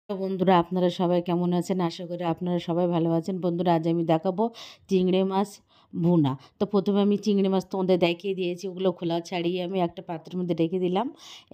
তো বন্ধুরা আপনারা সবাই কেমন আছেন? আশা করি আপনারা সবাই ভালো আছেন। বন্ধুরা আজ আমি দেখাবো চিংড়ি মাছ ভুনা। তো ১ম এ আমি চিংড়ি মাছ তোমাদের দেখিয়ে দিয়েছি। ওগুলো খোলা ছাড়িয়ে আমি একটা পাত্রের মধ্যে রেখে দিলাম।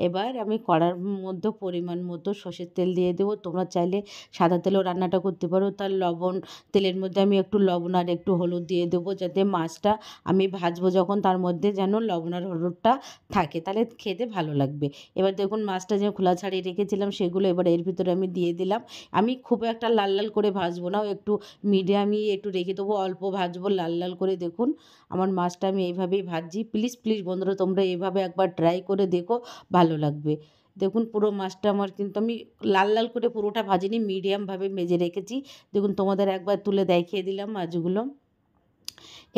এবার আমি কড়ার মধ্যে পরিমাণ মতো সর্ষের তেল দিয়ে দেবো। তোমরা চাইলে সাদা তেলেও রান্নাটা করতে পারো। তার লবণ তেলের মধ্যে আমি একটু লবণ আর একটু হলুদ দিয়ে দেবো যাতে মাছটা আমি ভাজবো যখন তার মধ্যে যেন লবণ আর হলুদটা থাকে। তাহলে খেতে ভালো লাগবে। এবার দেখুন মাছটা যে খোলা ছাড়িয়ে রেখেছিলাম সেগুলো এবার এর ভিতরে আমি দিয়ে দিলাম। আমি খুব একটা লাল, লাল করে ভাজবো না। একটু মিডিয়ামই একটু রেখে দেবো। অল্প ভাজবো লাল, লাল করে দেখুন। আমার মাছটা আমি এইভাবেই ভাজছি। প্লিজ, প্লিজ বন্ধুরা তোমরা এভাবে একবার ট্রাই করে দেখো, ভালো লাগবে। দেখুন পুরো মাছটা আমার কিন্তু আমি লাল, লাল করে পুরোটা ভাজিনি, মিডিয়ামভাবে ভেজে রেখেছি। দেখুন তোমাদের একবার তুলে দেখিয়ে দিলাম মাছগুলো।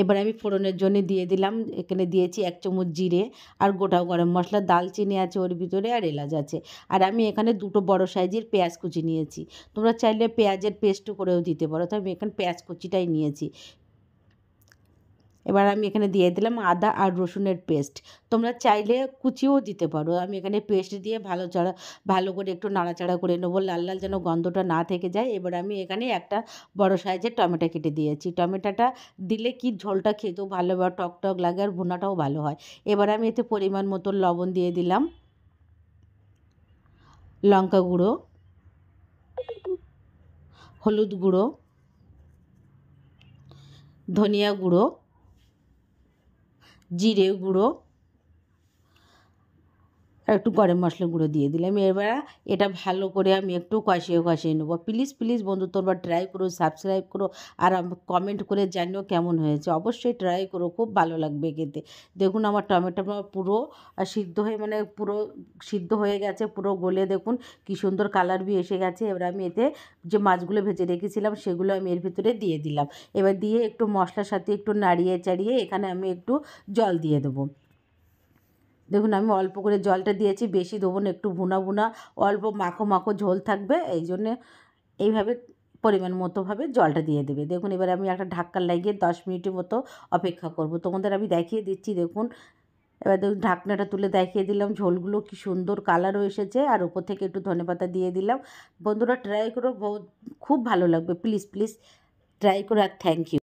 এবার আমি ফোড়নের জন্য দিয়ে দিলাম, এখানে দিয়েছি ১ চামচ জিরে আর গোটা গরম মসলা, দালচিনি আছে ওর ভিতরে আর এলাচ আছে। আর আমি এখানে ২ বড় সাইজের পেঁয়াজ কুচি নিয়েছি। তোমরা চাইলে পেঁয়াজের পেস্টও করেও দিতে পারো। তো আমি এখানে পেঁয়াজ কুচিটাই নিয়েছি। এবার আমি এখানে দিয়ে দিলাম আদা আর রসুনের পেস্ট। তোমরা চাইলে কুচিও দিতে পারো। আমি এখানে পেস্ট দিয়ে ভালো করে একটু নাড়াচাড়া করে নেবো। লাল, লাল যেন গন্ধটা না থেকে যায়। এবার আমি এখানে একটা বড় সাইজের টমেটো কেটে দিয়েছি। টমেটোটা দিলে কি ঝোলটা খেতেও ভালো বা টক, টক লাগে আর ভুনাটাও ভালো হয়। এবার আমি এতে পরিমাণ মতো লবণ দিয়ে দিলাম, লঙ্কা গুঁড়ো, হলুদ গুঁড়ো, ধনিয়া গুঁড়ো, জিরে গুঁড়ো আর একটু গরম মশলা গুঁড়ো দিয়ে দিলাম। এবার এটা ভালো করে আমি একটু কষিয়ে কষিয়ে নেবো। প্লিজ, প্লিজ বন্ধু তোমরা ট্রাই করো, সাবস্ক্রাইব করো আর কমেন্ট করে জানিও কেমন হয়েছে। অবশ্যই ট্রাই করো, খুব ভালো লাগবে খেতে। দেখুন আমার টমেটো পুরো সিদ্ধ হয়ে পুরো সিদ্ধ হয়ে গেছে, পুরো গলে দেখুন কী সুন্দর কালার বি এসে গেছে। এবার আমি এতে যে মাছগুলো ভেজে রেখেছিলাম সেগুলো আমি এর ভিতরে দিয়ে দিলাম। এবার দিয়ে একটু মশলার সাথে একটু নাড়িয়ে চাড়িয়ে এখানে আমি একটু জল দিয়ে দেবো। দেখুন আমি অল্প করে জলটা দিয়েছি, বেশি দেবো না, একটু ভুনা ভুনা অল্প মাখো মাখো ঝোল থাকবে, এই জন্যে এইভাবে পরিমাণ মতোভাবে জলটা দিয়ে দেবে। দেখুন এবার আমি একটা ঢাক্কা লাগিয়ে ১০ মিনিটের মতো অপেক্ষা করব। তোমাদের আমি দেখিয়ে দিচ্ছি দেখুন। এবার দেখুন ঢাকনাটা তুলে দেখিয়ে দিলাম, ঝোলগুলো কী সুন্দর কালারও এসেছে আর উপর থেকে একটু ধনেপাতা দিয়ে দিলাম। বন্ধুরা ট্রাই করো, খুব ভালো লাগবে। প্লিজ, প্লিজ ট্রাই করো আর থ্যাংক ইউ।